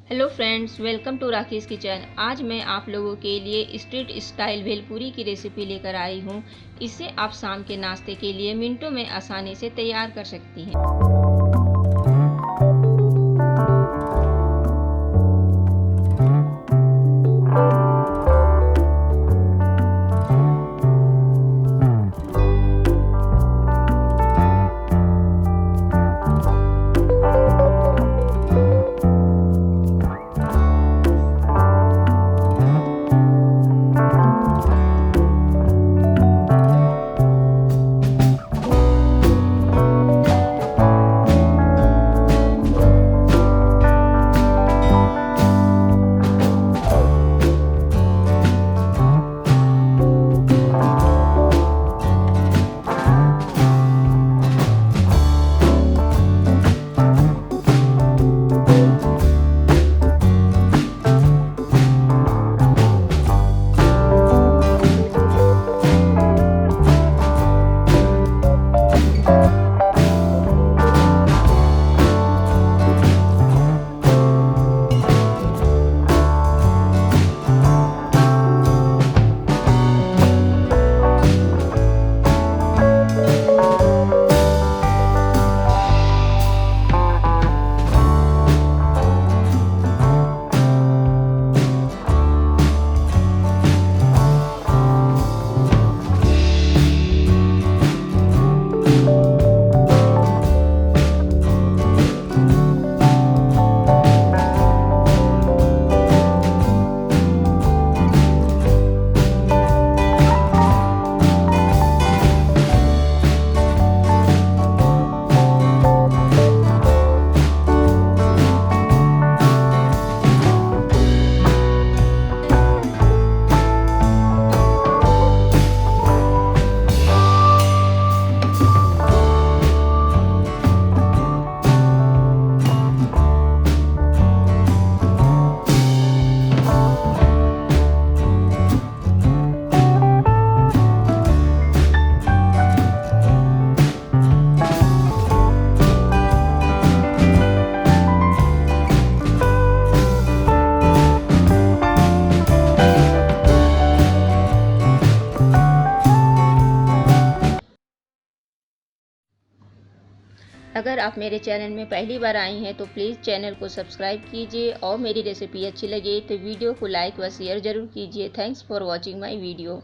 Hello friends, welcome to Rakhi's kitchen. आज मैं आप लोगों के लिए स्ट्रीट स्टाइल भेलपूरी की रेसिपी लेकर आई हूँ। इसे आप शाम के नाश्ते के लिए मिनटों में आसानी से तैयार कर सकती हैं। अगर आप मेरे चैनल में पहली बार आई हैं तो प्लीज़ चैनल को सब्सक्राइब कीजिए और मेरी रेसिपी अच्छी लगे तो वीडियो को लाइक व शेयर ज़रूर कीजिए। Thanks for watching my video.